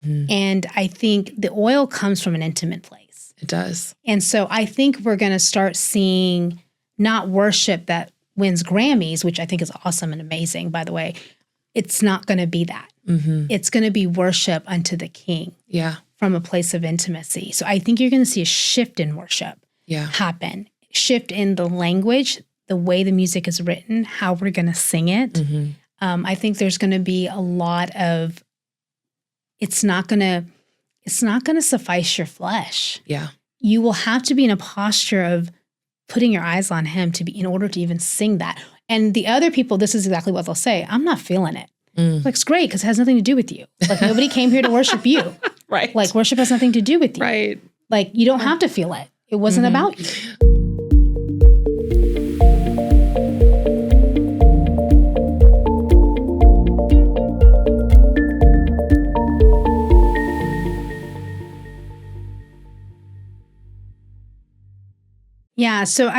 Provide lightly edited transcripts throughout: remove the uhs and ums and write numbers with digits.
And I think the oil comes from an intimate place. It does. And so I think we're going to start seeing not worship that wins Grammys, which I think is awesome and amazing, by the way. It's not going to be that. It's going to be worship unto the King. Yeah. From a place of intimacy. So I think you're going to see a shift in worship happen. Shift in the language, the way the music is written, how we're going to sing it. I think there's going to be a lot of, it's not going to suffice your flesh. Yeah. You will have to be in a posture of putting your eyes on him in order to even sing that. And the other people, this is exactly what they'll say. I'm not feeling it. Like, it's great because it has nothing to do with you. Like, nobody came here to worship you. Right. Like, worship has nothing to do with you. Right. Like, you don't have to feel it. It wasn't about you. Yeah, so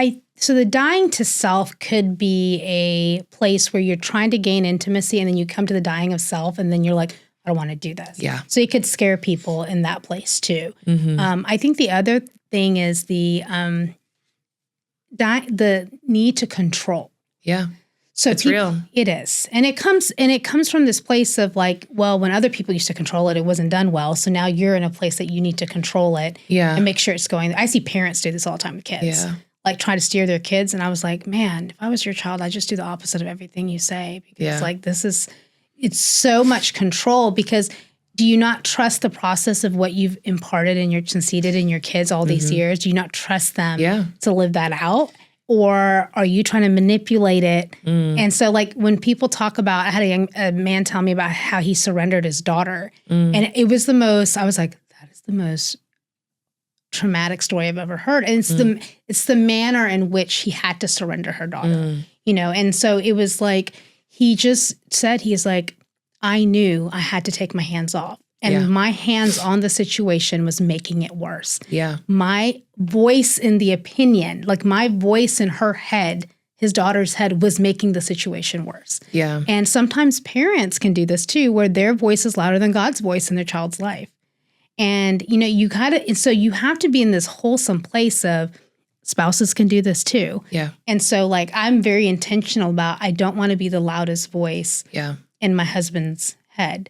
the dying to self could be a place where you're trying to gain intimacy and then you come to the dying of self and then you're like, I don't want to do this. Yeah. So it could scare people in that place too. I think the other thing is the need to control. Yeah. So it's real. It is. And it comes from this place of like, well, when other people used to control it, it wasn't done well. So now you're in a place that you need to control it and make sure it's going. I see parents do this all the time with kids. Yeah. Like try to steer their kids. And I was like, man, if I was your child, I'd just do the opposite of everything you say. Because like it's so much control because do you not trust the process of what you've imparted and seeded in your kids all these years? Do you not trust them to live that out? Or are you trying to manipulate it? And so like when people talk about, I had a man tell me about how he surrendered his daughter. And it was I was like, that is the most traumatic story I've ever heard. And it's the manner in which he had to surrender her daughter, And so it was like, he just said, he's like, I knew I had to take my hands off. And my hands on the situation was making it worse. Yeah. My voice in the opinion, like my voice in her head, his daughter's head, was making the situation worse. Yeah. And sometimes parents can do this too, where their voice is louder than God's voice in their child's life. And, so you have to be in this wholesome place of spouses can do this too. Yeah. And so like, I'm very intentional about, I don't want to be the loudest voice in my husband's head,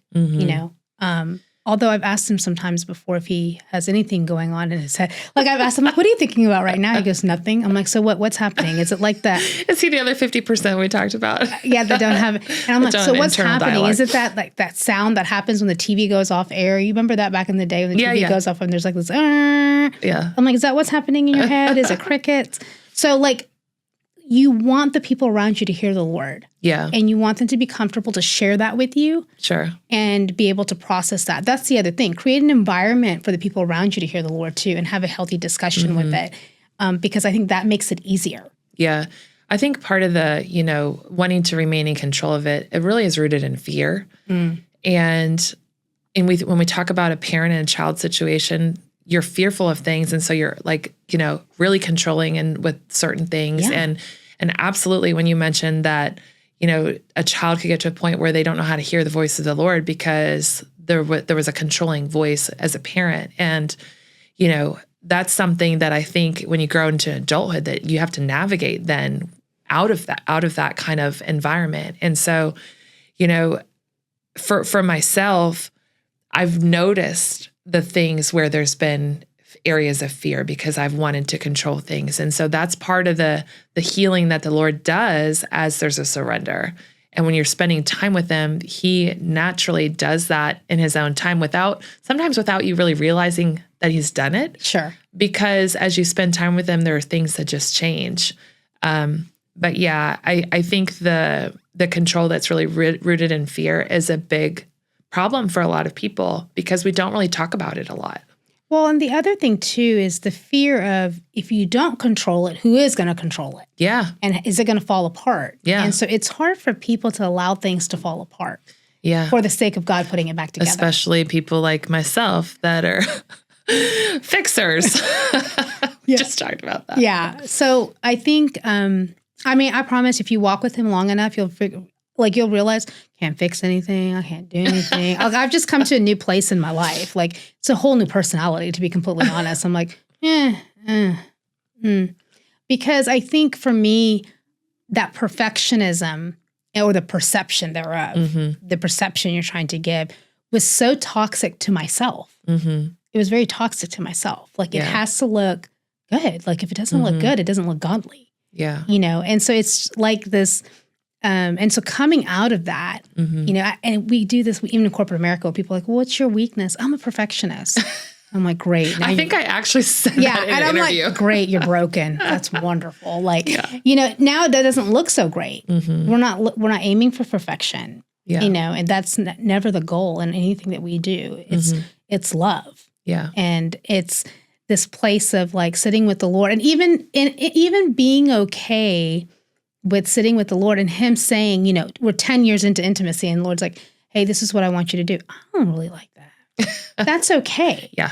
although I've asked him sometimes before if he has anything going on in his head. Like I've asked him, like, what are you thinking about right now? He goes, nothing. I'm like, so what's happening? Is it like that? Is he the other 50% we talked about? Yeah, that don't have it. And I'm like, so what's happening? Dialogue. Is it that like that sound that happens when the TV goes off air? You remember that back in the day when the TV goes off and there's like this, yeah. I'm like, is that what's happening in your head? Is it crickets? So like, you want the people around you to hear the Lord. Yeah. And you want them to be comfortable to share that with you. Sure. And be able to process that. That's the other thing. Create an environment for the people around you to hear the Lord too and have a healthy discussion with it. Because I think that makes it easier. Yeah. I think part of the, wanting to remain in control of it, it really is rooted in fear. And when we talk about a parent and a child situation, you're fearful of things. And so you're like, really controlling and with certain things. Yeah. And absolutely, when you mentioned that, a child could get to a point where they don't know how to hear the voice of the Lord because there was a controlling voice as a parent. And, that's something that I think when you grow into adulthood that you have to navigate then out of that kind of environment. And so, for myself, I've noticed the things where there's been areas of fear because I've wanted to control things. And so that's part of the healing that the Lord does as there's a surrender. And when you're spending time with him, he naturally does that in his own time sometimes without you really realizing that he's done it. Sure. Because as you spend time with him, there are things that just change. But yeah, I think the control that's really rooted in fear is a big problem for a lot of people because we don't really talk about it a lot. Well, and the other thing too is the fear of if you don't control it, who is going to control it? Yeah. And is it going to fall apart? Yeah. And so it's hard for people to allow things to fall apart. Yeah. For the sake of God putting it back together. Especially people like myself that are fixers. Just talked about that. Yeah. So I think, I promise if you walk with him long enough, you'll figure, Like you'll realize, can't fix anything. I can't do anything. Like I've just come to a new place in my life. Like it's a whole new personality, to be completely honest. I'm like, because I think for me, that perfectionism or the perception thereof, the perception you're trying to give was so toxic to myself. It was very toxic to myself. Like it has to look good. Like if it doesn't look good, it doesn't look godly. Yeah. You know, and so it's like this, and so coming out of that, you know, and we do this even in corporate America, people are like, well, what's your weakness? I'm a perfectionist. I'm like, great. I think I actually said that in an interview. Like, great, you're broken. That's wonderful. Like, you know, now that doesn't look so great. We're not aiming for perfection. You know, and that's never the goal in anything that we do. It's love. Yeah. And it's this place of like sitting with the Lord, and even being okay with sitting with the Lord and him saying, you know, we're 10 years into intimacy and the Lord's like, hey, this is what I want you to do. I don't really like that. That's okay. Yeah.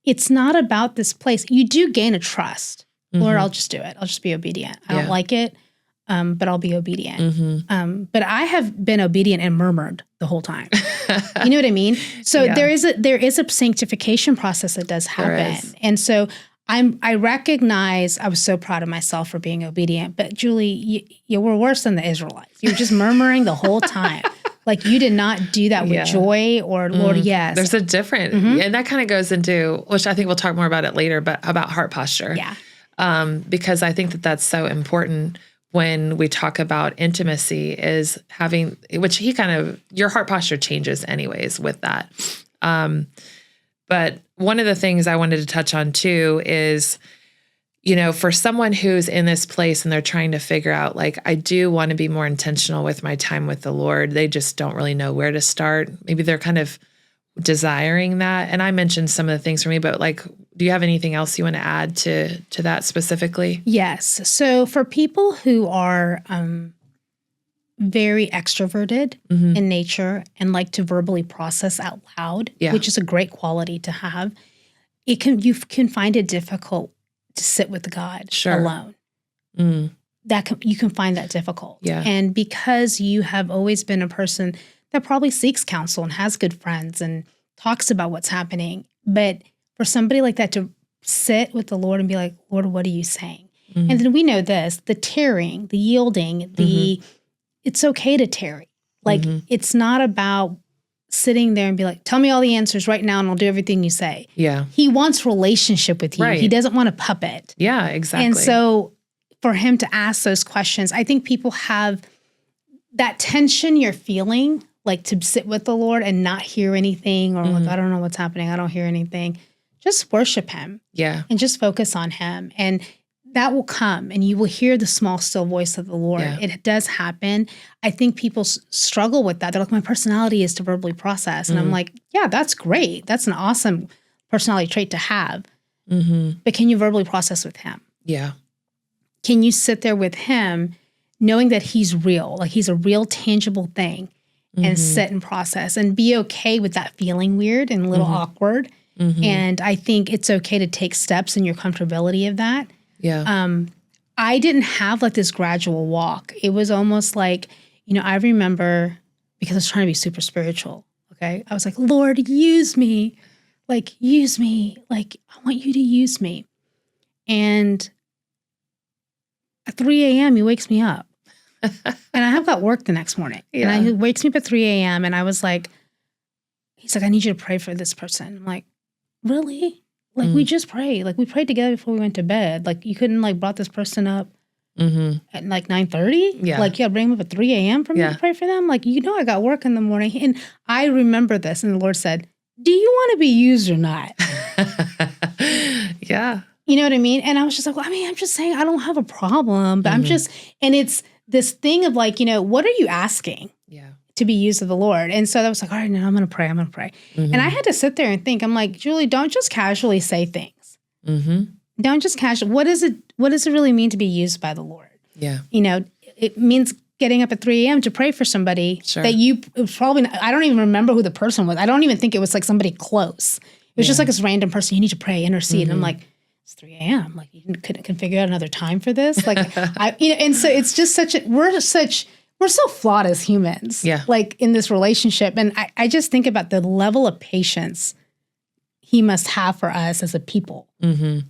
It's not about this place. You do gain a trust. Lord, I'll just do it. I'll just be obedient. I don't like it, but I'll be obedient. But I have been obedient and murmured the whole time. You know what I mean? So there is a sanctification process that does happen. And so I recognize I was so proud of myself for being obedient, but Julie, you were worse than the Israelites. You were just murmuring the whole time. Like you did not do that with joy or Lord, yes. There's a different, and that kind of goes into, which I think we'll talk more about it later, but about heart posture. Yeah. Because I think that that's so important when we talk about intimacy is having, which your heart posture changes anyways with that. But one of the things I wanted to touch on too is, you know, for someone who's in this place and they're trying to figure out, like, I do want to be more intentional with my time with the Lord. They just don't really know where to start. Maybe they're kind of desiring that. And I mentioned some of the things for me, but like, do you have anything else you want to add to that specifically? Yes. So for people who are very extroverted in nature and like to verbally process out loud, which is a great quality to have, you can find it difficult to sit with God alone. You can find that difficult. Yeah. And because you have always been a person that probably seeks counsel and has good friends and talks about what's happening, but for somebody like that to sit with the Lord and be like, Lord, what are you saying? And then we know this, the tearing, the yielding, it's okay to tarry. Like it's not about sitting there and be like, tell me all the answers right now and I'll do everything you say. Yeah. He wants relationship with you. Right. He doesn't want a puppet. Yeah, exactly. And so for him to ask those questions, I think people have that tension you're feeling, like to sit with the Lord and not hear anything or like, I don't know what's happening. I don't hear anything. Just worship him. Yeah. And just focus on him. And that will come and you will hear the small, still voice of the Lord. Yeah. It does happen. I think people struggle with that. They're like, my personality is to verbally process. And I'm like, yeah, that's great. That's an awesome personality trait to have. But can you verbally process with him? Yeah. Can you sit there with him knowing that he's real, like he's a real tangible thing, and sit and process and be okay with that feeling weird and a little awkward. And I think it's okay to take steps in your comfortability of that. Yeah. I didn't have like this gradual walk. It was almost like, you know, I remember because I was trying to be super spiritual. Okay. I was like, Lord, use me. Like, use me. Like, I want you to use me. And at 3 a.m., he wakes me up. And I have got work the next morning. Yeah. And he wakes me up at 3 a.m. And I was like, he's like, I need you to pray for this person. I'm like, really? Like, we just prayed. Like, we prayed together before we went to bed. Like, you couldn't, like, brought this person up at, like, 9:30? Yeah. Like, you got to bring them up at 3 a.m. for me to pray for them? Like, you know I got work in the morning. And I remember this. And the Lord said, do you want to be used or not? Yeah. You know what I mean? And I was just like, well, I mean, I'm just saying I don't have a problem. But I'm just, and it's this thing of, like, you know, what are you asking? Yeah. To be used of the Lord. And so I was like, all right, now I'm going to pray. I'm going to pray. And I had to sit there and think, I'm like, Julie, don't just casually say things. Don't just casually. What does it really mean to be used by the Lord? Yeah. You know, it means getting up at 3 a.m. to pray for somebody that you probably, I don't even remember who the person was. I don't even think it was like somebody close. It was just like this random person. You need to pray, intercede. And I'm like, it's 3 a.m. Like, you couldn't figure out another time for this. Like, and so it's just we're so flawed as humans, like in this relationship. And I just think about the level of patience he must have for us as a people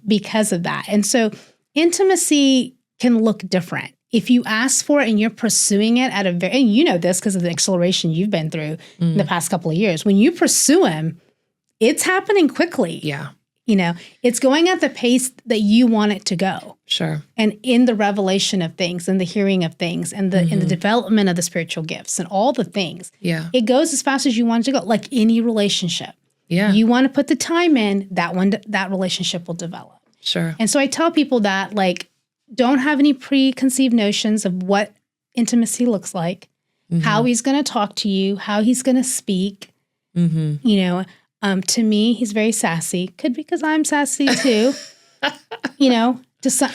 because of that. And so intimacy can look different. If you ask for it and you're pursuing it at a very, and you know this because of the acceleration you've been through in the past couple of years, when you pursue him, it's happening quickly. Yeah. You know, it's going at the pace that you want it to go. Sure. And in the revelation of things and the hearing of things and the in the development of the spiritual gifts and all the things. Yeah. It goes as fast as you want it to go, like any relationship. Yeah. You want to put the time in, that relationship will develop. Sure. And so I tell people that, like, don't have any preconceived notions of what intimacy looks like, how he's going to talk to you, how he's going to speak. You know, to me, he's very sassy. Could be because I'm sassy too. You know,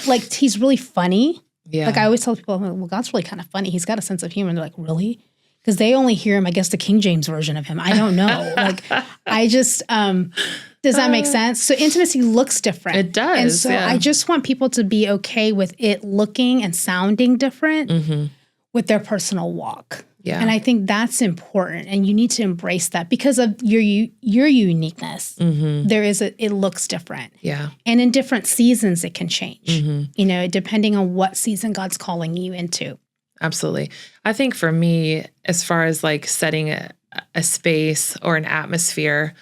like he's really funny. Yeah. Like I always tell people, well, God's really kind of funny. He's got a sense of humor. And they're like, really? Because they only hear him, I guess, the King James version of him. I don't know. Like, I just, does that make sense? So intimacy looks different. It does. And so I just want people to be okay with it looking and sounding different with their personal walk. Yeah. And I think that's important. And you need to embrace that because of your uniqueness. It looks different. Yeah. And in different seasons, it can change, you know, depending on what season God's calling you into. Absolutely. I think for me, as far as like setting a space or an atmosphere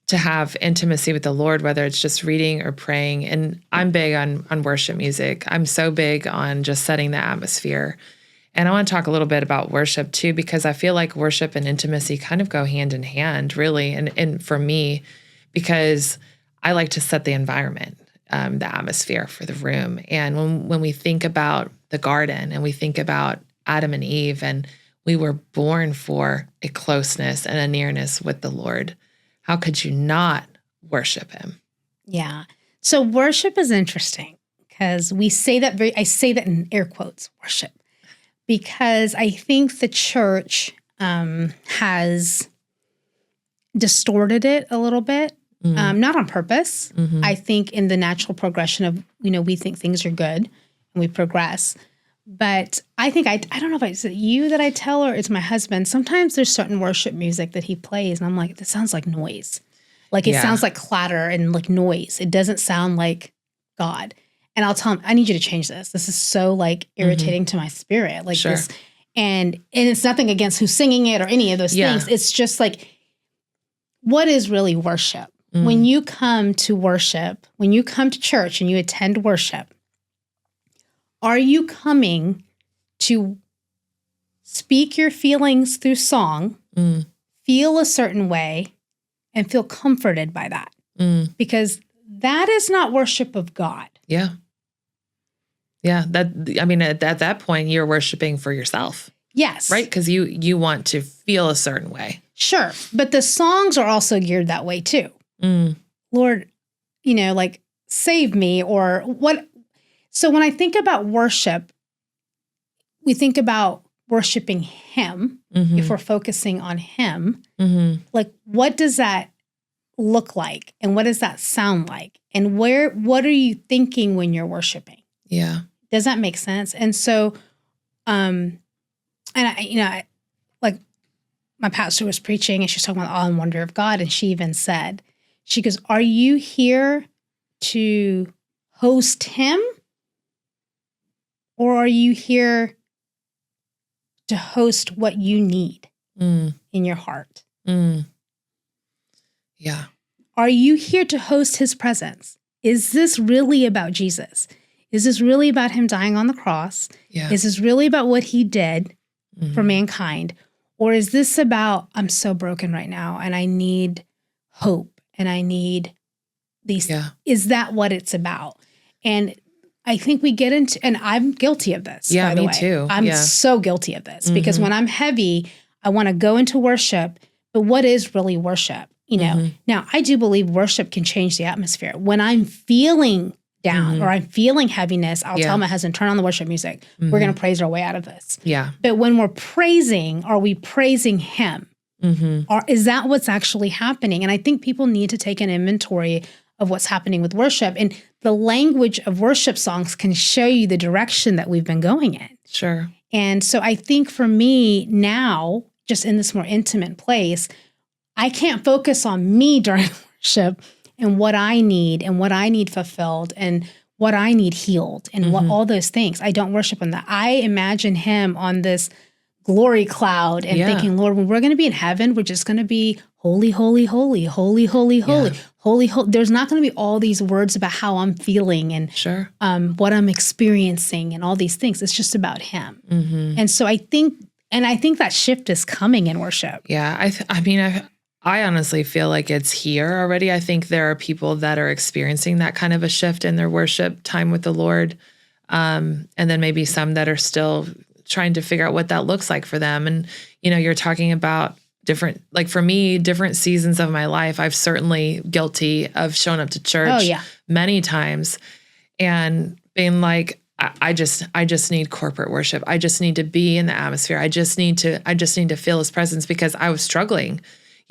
to have intimacy with the Lord, whether it's just reading or praying, and I'm big on worship music. I'm so big on just setting the atmosphere. And I want to talk a little bit about worship too, because I feel like worship and intimacy kind of go hand in hand, really. And for me, because I like to set the environment, the atmosphere for the room. And when we think about the garden and we think about Adam and Eve, and we were born for a closeness and a nearness with the Lord, how could you not worship him? Yeah. So worship is interesting because I say that in air quotes, worship, because I think the church has distorted it a little bit. Not on purpose. I think in the natural progression of, you know, we think things are good and we progress. But I think, I don't know if it's you that I tell or it's my husband. Sometimes there's certain worship music that he plays and I'm like, this sounds like noise. Like it sounds like clatter and like noise. It doesn't sound like God. And I'll tell him, I need you to change this. This is so like irritating to my spirit. Like this. And it's nothing against who's singing it or any of those things. It's just like, what is really worship? When you come to worship, when you come to church and you attend worship, are you coming to speak your feelings through song, feel a certain way, and feel comforted by that? Because that is not worship of God. Yeah. Yeah. At that point, you're worshiping for yourself. Yes. Right? Because you want to feel a certain way. Sure. But the songs are also geared that way too. Lord, you know, like save me or what. So when I think about worship, we think about worshiping him. If we're focusing on him, like what does that look like? And what does that sound like? And what are you thinking when you're worshiping? Yeah. Does that make sense? And so, and I, like my pastor was preaching and she was talking about the awe and wonder of God. And she even said, she goes, are you here to host him? Or are you here to host what you need in your heart? Yeah. Are you here to host his presence? Is this really about Jesus? Is this really about him dying on the cross? Yeah. Is this really about what he did for mankind? Or is this about, I'm so broken right now and I need hope and I need these? Yeah. Is that what it's about? And I think we get into, and I'm guilty of this. Yeah, by the me way. too. I'm so guilty of this because when I'm heavy, I want to go into worship, but what is really worship? You know, now I do believe worship can change the atmosphere. When I'm feeling down or I'm feeling heaviness, I'll tell my husband, turn on the worship music. We're going to praise our way out of this. Yeah. But when we're praising, are we praising him? Or is that what's actually happening? And I think people need to take an inventory of what's happening with worship. And the language of worship songs can show you the direction that we've been going in. Sure. And so I think for me now, just in this more intimate place, I can't focus on me during worship and what I need fulfilled and what I need healed and what all those things. I don't worship on that. I imagine him on this glory cloud and thinking, Lord, when we're going to be in heaven, we're just going to be holy, holy, holy, holy, holy, holy, holy, holy. There's not going to be all these words about how I'm feeling and what I'm experiencing and all these things. It's just about him. And so I think that shift is coming in worship. Yeah. I honestly feel like it's here already. I think there are people that are experiencing that kind of a shift in their worship time with the Lord. And then maybe some that are still trying to figure out what that looks like for them. And, you're talking about different, like for me, different seasons of my life. I've certainly guilty of showing up to church many times and being like, I just need corporate worship. I just need to be in the atmosphere. I just need to feel his presence because I was struggling.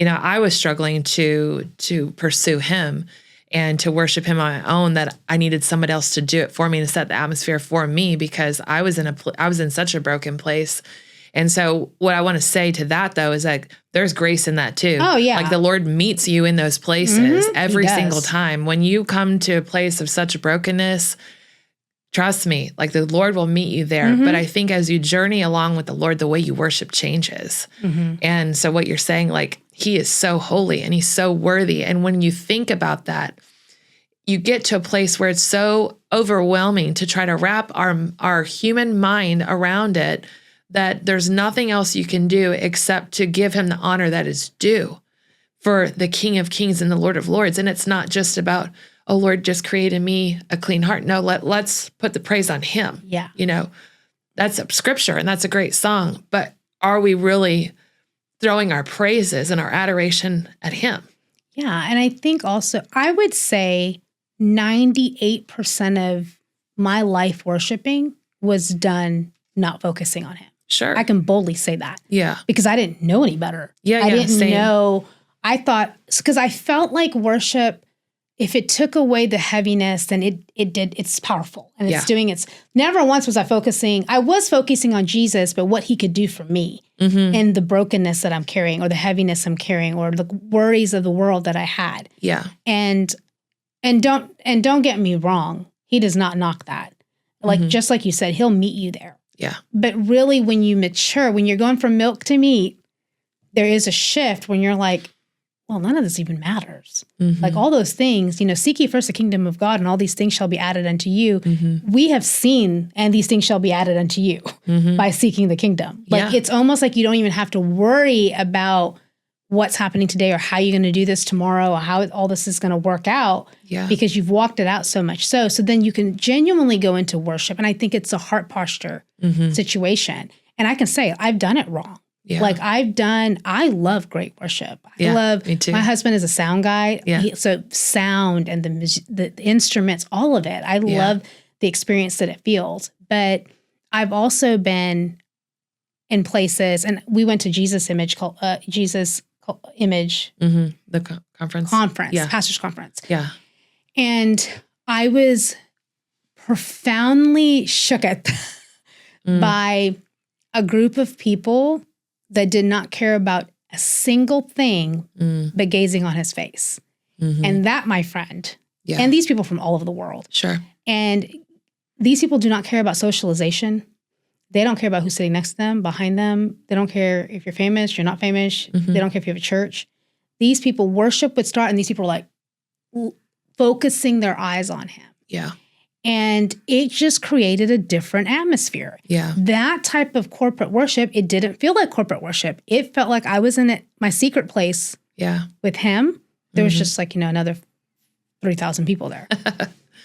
I was struggling to pursue him and to worship him on my own, that I needed somebody else to do it for me, to set the atmosphere for me, because I was in such a broken place. And so what I want to say to that though, is like, there's grace in that too. Oh yeah. Like the Lord meets you in those places every single time. When you come to a place of such brokenness, trust me, like the Lord will meet you there. But I think as you journey along with the Lord, the way you worship changes. And so what you're saying, like, he is so holy and he's so worthy. And when you think about that, you get to a place where it's so overwhelming to try to wrap our human mind around it, that there's nothing else you can do except to give him the honor that is due for the King of Kings and the Lord of Lords. And it's not just about, oh, Lord, just create in me a clean heart. No, let's put the praise on him. Yeah. That's a scripture and that's a great song, but are we really throwing our praises and our adoration at him? Yeah. And I think also, I would say 98% of my life worshiping was done not focusing on him. Sure. I can boldly say that. Yeah. Because I didn't know any better. Yeah. I didn't know. I thought, because I felt like worship, if it took away the heaviness, then it's powerful and it's doing its, never once was I was focusing on Jesus, but what he could do for me and the brokenness that I'm carrying or the heaviness I'm carrying or the worries of the world that I had. Yeah. And don't get me wrong. He does not knock that. Like, just like you said, he'll meet you there. Yeah. But really when you mature, when you're going from milk to meat, there is a shift when you're like, well, none of this even matters. Like all those things, seek ye first the kingdom of God and all these things shall be added unto you. We have seen, and these things shall be added unto you by seeking the kingdom. Like it's almost like you don't even have to worry about what's happening today or how you're going to do this tomorrow or how all this is going to work out because you've walked it out so much. So then you can genuinely go into worship. And I think it's a heart posture situation. And I can say, I've done it wrong. Yeah. Like I love great worship. Me too. My husband is a sound guy. Yeah. So sound and the instruments, all of it. I love the experience that it feels. But I've also been in places, and we went to Jesus Image, the conference. Yeah. Pastor's conference. Yeah. And I was profoundly shook at by a group of people that did not care about a single thing but gazing on his face. And that, my friend, and these people from all over the world. Sure. And these people do not care about socialization. They don't care about who's sitting next to them, behind them. They don't care if you're famous, you're not famous. They don't care if you have a church. These people worship would start, and these people are like focusing their eyes on him. Yeah. And it just created a different atmosphere. Yeah. That type of corporate worship, it didn't feel like corporate worship. It felt like I was in my secret place with him. There was just like, another 3,000 people there.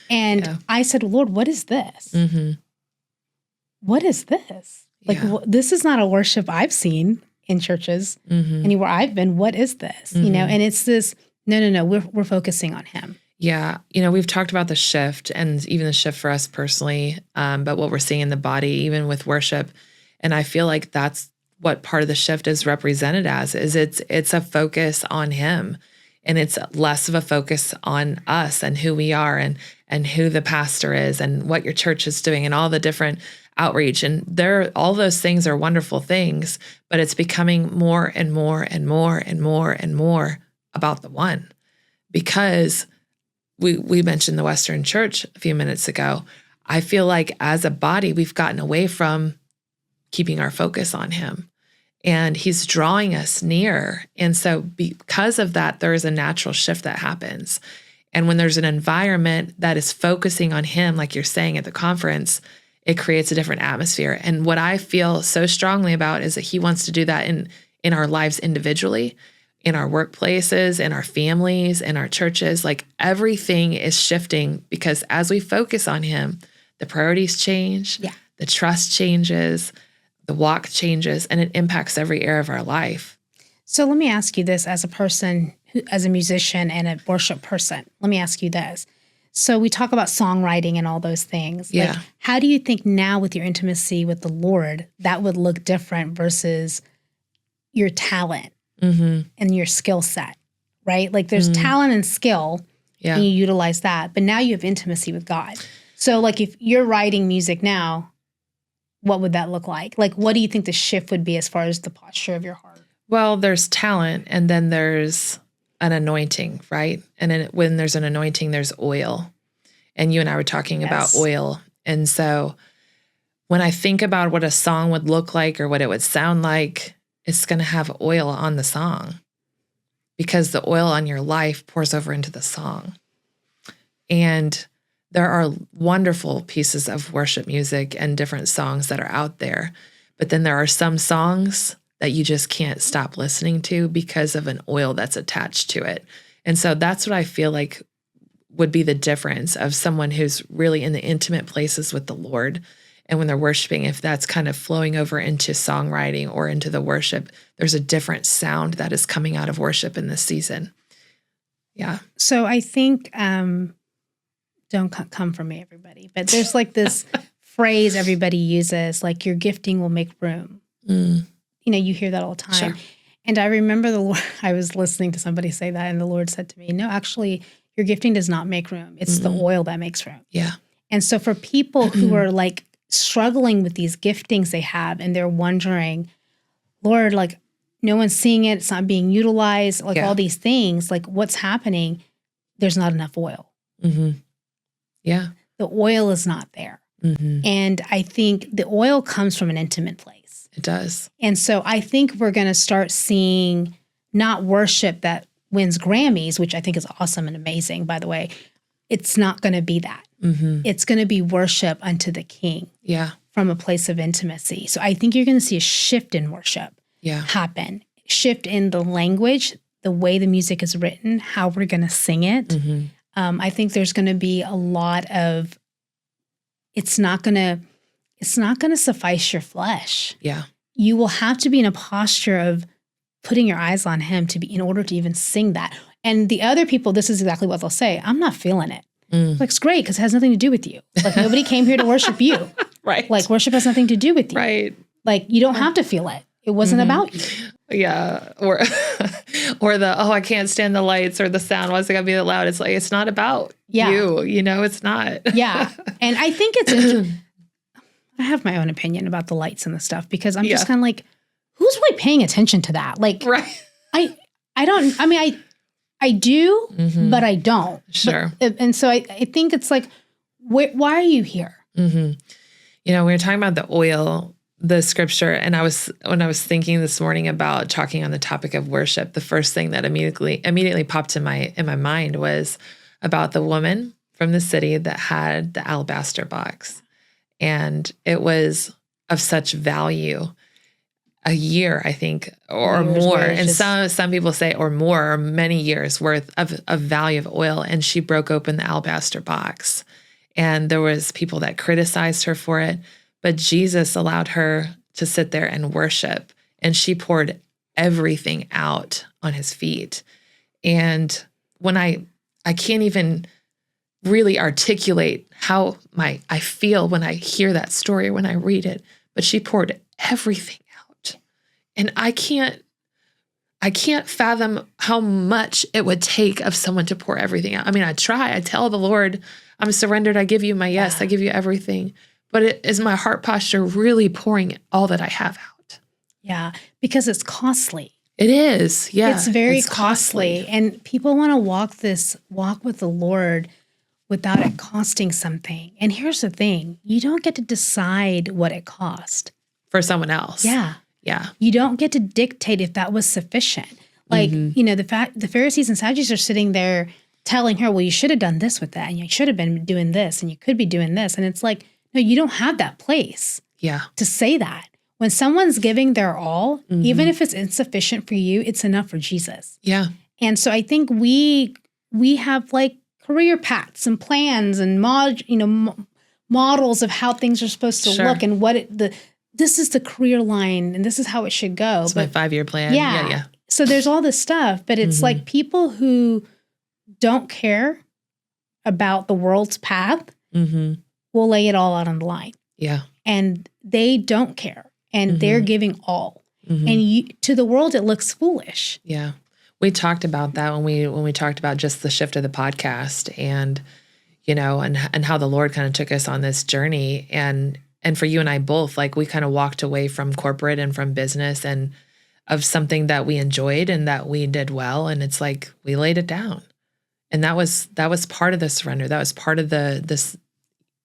And I said, Lord, what is this? What is this? Like, this is not a worship I've seen in churches anywhere I've been. What is this? And it's this, no, we're focusing on him. Yeah. We've talked about the shift and even the shift for us personally, but what we're seeing in the body, even with worship. And I feel like that's what part of the shift is represented as, is it's a focus on him, and it's less of a focus on us and who we are and who the pastor is and what your church is doing and all the different outreach. And all those things are wonderful things, but it's becoming more and more and more and more and more about the one. Because we mentioned the Western Church a few minutes ago. I feel like as a body, we've gotten away from keeping our focus on him. And he's drawing us near. And so because of that, there is a natural shift that happens. And when there's an environment that is focusing on him, like you're saying at the conference, it creates a different atmosphere. And what I feel so strongly about is that he wants to do that in our lives individually, in our workplaces, in our families, in our churches. Like everything is shifting because as we focus on him, the priorities change, the trust changes, the walk changes, and it impacts every area of our life. So let me ask you this as a person, as a musician and a worship person. Let me ask you this. So we talk about songwriting and all those things. Yeah. Like, how do you think now with your intimacy with the Lord, that would look different versus your talent and your skill set, right? Like there's talent and skill and you utilize that, but now you have intimacy with God. So like if you're writing music now, what would that look like? Like, what do you think the shift would be as far as the posture of your heart? Well, there's talent and then there's an anointing, right? And then when there's an anointing, there's oil. And you and I were talking about oil. And so when I think about what a song would look like or what it would sound like, it's going to have oil on the song because the oil on your life pours over into the song. And there are wonderful pieces of worship music and different songs that are out there. But then there are some songs that you just can't stop listening to because of an oil that's attached to it. And so that's what I feel like would be the difference of someone who's really in the intimate places with the Lord. And when they're worshiping, if that's kind of flowing over into songwriting or into the worship, there's a different sound that is coming out of worship in this season. Yeah. So I think, don't come for me, everybody, but there's like this phrase everybody uses, like your gifting will make room. You know, you hear that all the time. Sure. And I remember the Lord, I was listening to somebody say that, and the Lord said to me, no, actually, your gifting does not make room. It's the oil that makes room. Yeah. And so for people who are like struggling with these giftings they have, and they're wondering, Lord, like no one's seeing it, it's not being utilized, like all these things, like what's happening? There's not enough oil. Yeah. The oil is not there. And I think the oil comes from an intimate place. It does. And so I think we're going to start seeing not worship that wins Grammys, which I think is awesome and amazing, by the way. It's not going to be that. It's going to be worship unto the King from a place of intimacy. So I think you're going to see a shift in worship happen, shift in the language, the way the music is written, how we're going to sing it. I think there's going to be a lot of, it's not going to suffice your flesh. Yeah. You will have to be in a posture of putting your eyes on him in order to even sing that. And the other people, this is exactly what they'll say. I'm not feeling it. Like, it's great because it has nothing to do with you. Like nobody came here to worship you. Right. Like worship has nothing to do with you. Right. Like you don't have to feel it. It wasn't about you. Yeah. Or I can't stand the lights or the sound. Why is it going to be that loud? It's like, it's not about you. You know, it's not. Yeah. And I think it's I have my own opinion about the lights and the stuff because I'm just kind of like, who's really paying attention to that? Like, I do, but I don't. Sure. And so I think it's like, why are you here? You know, we were talking about the oil, the scripture, and when I was thinking this morning about talking on the topic of worship, the first thing that immediately popped in my mind was about the woman from the city that had the alabaster box. And it was of such value, a year, I think, or more. And some people say or more, or many years worth of value of oil. And she broke open the alabaster box. And there was people that criticized her for it. But Jesus allowed her to sit there and worship. And she poured everything out on his feet. And when I can't even really articulate how I feel when I hear that story, when I read it, but she poured everything out. And I can't fathom how much it would take of someone to pour everything out. I mean, I try, I tell the Lord, I'm surrendered. I give you my yes. I give you everything. but is my heart posture really pouring all that I have out? Yeah, because it's costly. It is. Yeah. It's very costly. And people want to walk with the Lord without it costing something. And here's the thing, you don't get to decide what it cost. For someone else. Yeah. Yeah. You don't get to dictate if that was sufficient. Like, the Pharisees and Sadducees are sitting there telling her, well, you should have done this with that, and you should have been doing this, and you could be doing this. And it's like, no, you don't have that place to say that. When someone's giving their all, even if it's insufficient for you, it's enough for Jesus. Yeah. And so I think we have like career paths and plans and models of how things are supposed to look and this is the career line and this is how it should go. It's my 5-year plan. Yeah. So there's all this stuff, but it's like people who don't care about the world's path will lay it all out on the line. Yeah. And they don't care. And they're giving all. And to the world, it looks foolish. Yeah. We talked about that when we talked about just the shift of the podcast and, and how the Lord kind of took us on this journey. And for you and I both, like we kind of walked away from corporate and from business and of something that we enjoyed and that we did well. And it's like, we laid it down. And that was part of the surrender. That was part of this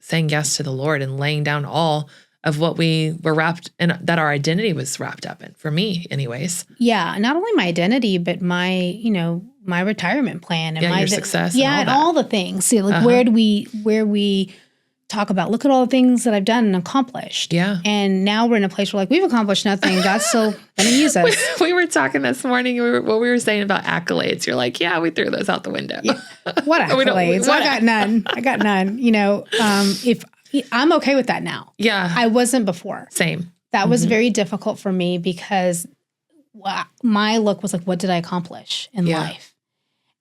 saying yes to the Lord and laying down all of what we were wrapped in, that our identity was wrapped up in, for me anyways. Yeah. Not only my identity, but my, my retirement plan and your success. And all the things. See, like where we talk about, look at all the things that I've done and accomplished. Yeah. And now we're in a place where like, we've accomplished nothing. God's still going to use us. We were talking this morning, what we were saying about accolades. You're like, yeah, we threw those out the window. Yeah. What accolades? I got none. If I'm okay with that now. Yeah. I wasn't before. Same. That was very difficult for me because my look was like, what did I accomplish in life?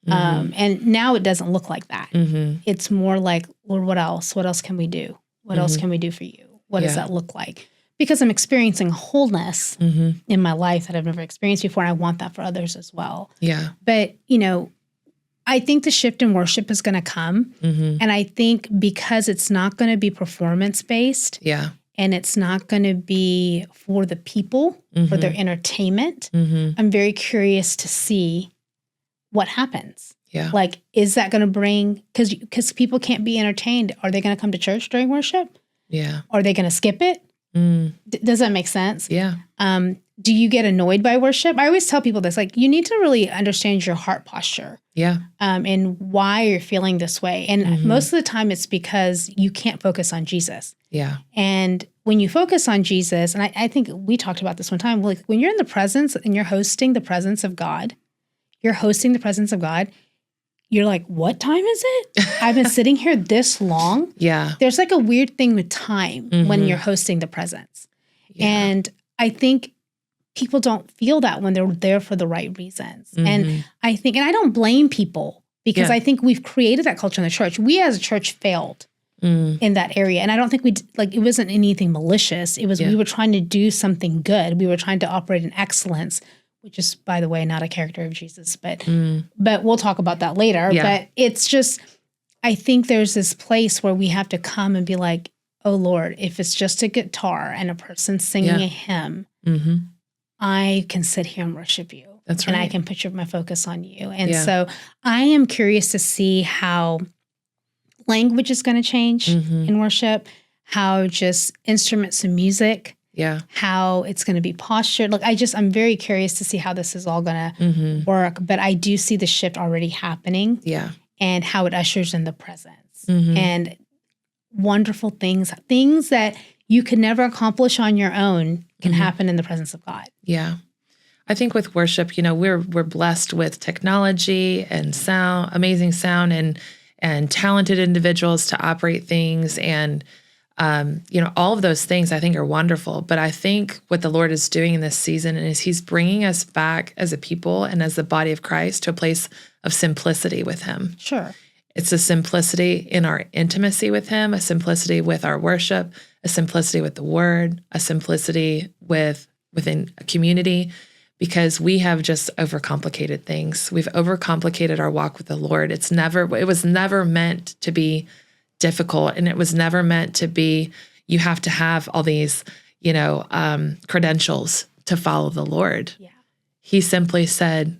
And now it doesn't look like that. It's more like, Lord, what else? What else can we do? What else can we do for you? What does that look like? Because I'm experiencing wholeness in my life that I've never experienced before. And I want that for others as well. Yeah. But, I think the shift in worship is going to come. And I think because it's not going to be performance-based. Yeah. And it's not going to be for the people, for their entertainment. I'm very curious to see what happens. Yeah. Like, is that going to bring, because people can't be entertained. Are they going to come to church during worship? Yeah. Are they going to skip it? Does that make sense? Yeah. Do you get annoyed by worship? I always tell people this, like, you need to really understand your heart posture. Yeah. And why you're feeling this way. And most of the time it's because you can't focus on Jesus. Yeah. And when you focus on Jesus, and I think we talked about this one time, like when you're in the presence and you're hosting the presence of God, you're like, what time is it? I've been sitting here this long. Yeah. There's like a weird thing with time when you're hosting the presence. Yeah. And I think people don't feel that when they're there for the right reasons. And I think, and I don't blame people because I think we've created that culture in the church. We as a church failed in that area. And I don't think it wasn't anything malicious. It was, we were trying to do something good. We were trying to operate in excellence, which is, by the way, not a character of Jesus, but we'll talk about that later. Yeah. But it's just, I think there's this place where we have to come and be like, oh Lord, if it's just a guitar and a person singing a hymn, I can sit here and worship you. That's right. And I can put my focus on you. And so I am curious to see how language is going to change in worship, how just instruments and music, how it's going to be postured. Like I'm very curious to see how this is all going to work. But I do see the shift already happening. Yeah. And how it ushers in the presence. And wonderful things that you could never accomplish on your own can happen in the presence of God. Yeah. I think with worship, we're blessed with technology and sound, amazing sound and talented individuals to operate things. And, all of those things I think are wonderful. But I think what the Lord is doing in this season is he's bringing us back as a people and as the body of Christ to a place of simplicity with him. Sure. It's a simplicity in our intimacy with him, a simplicity with our worship, a simplicity with the word, a simplicity within a community, because we have just overcomplicated things. We've overcomplicated our walk with the Lord. It was never meant to be difficult, and it was never meant to be, you have to have all these, credentials to follow the Lord. Yeah. He simply said,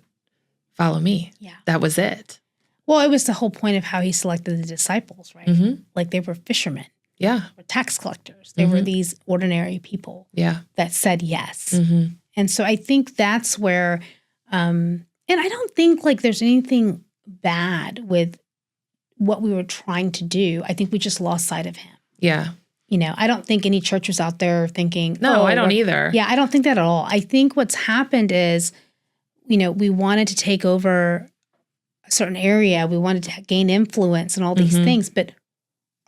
follow me. Yeah. That was it. Well, it was the whole point of how he selected the disciples, right? Mm-hmm. Like they were fishermen. Yeah. They were tax collectors. They were these ordinary people that said yes. Mm-hmm. And so I think that's where, and I don't think like there's anything bad with what we were trying to do. I think we just lost sight of him. Yeah. I don't think any church was out there thinking, no, I don't either. Yeah, I don't think that at all. I think what's happened is, we wanted to take over a certain area. We wanted to gain influence and all these things. But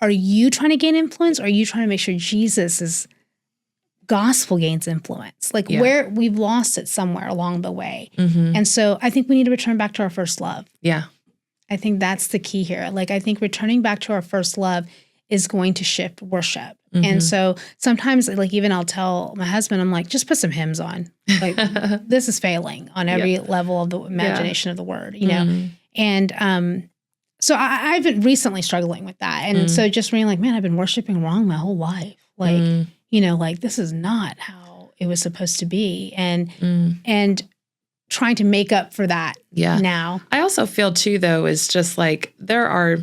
are you trying to gain influence? Or are you trying to make sure Jesus' gospel gains influence? Like where we've lost it somewhere along the way. Mm-hmm. And so I think we need to return back to our first love. Yeah. I think that's the key here. Like I think returning back to our first love is going to shift worship. Mm-hmm. And so sometimes like even I'll tell my husband, I'm like, just put some hymns on. Like this is failing on every level of the imagination of the word, Mm-hmm. And so I've been recently struggling with that. And so just being like, man, I've been worshiping wrong my whole life. Like, like this is not how it was supposed to be. And trying to make up for that now. I also feel too, though, is just like there are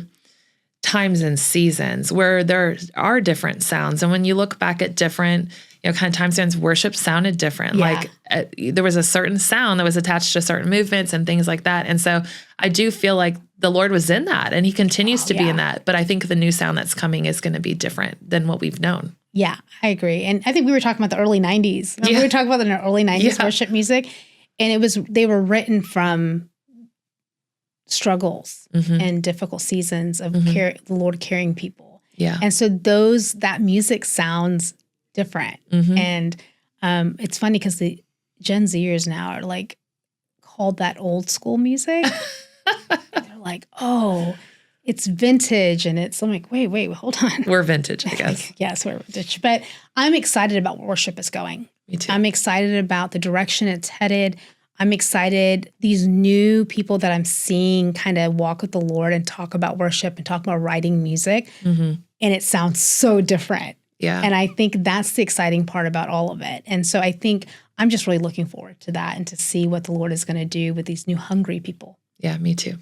times and seasons where there are different sounds. And when you look back at different, kind of time spans, worship sounded different. Yeah. Like there was a certain sound that was attached to certain movements and things like that. And so I do feel like the Lord was in that and he continues to be in that. But I think the new sound that's coming is going to be different than what we've known. Yeah, I agree. And I think we were talking about the early 90s. We were talking about the early 90s worship music. And they were written from struggles and difficult seasons of the Lord carrying people. Yeah. And so that music sounds different. Mm-hmm. And it's funny because the Gen Zers now are like called that old school music. They're like, oh, it's vintage. And I'm like, wait, hold on. We're vintage, I guess. Yes, we're vintage. But I'm excited about where worship is going. Me too. I'm excited about the direction it's headed. I'm excited. These new people that I'm seeing kind of walk with the Lord and talk about worship and talk about writing music. Mm-hmm. And it sounds so different. Yeah. And I think that's the exciting part about all of it. And so I think I'm just really looking forward to that and to see what the Lord is going to do with these new hungry people. Yeah, me too.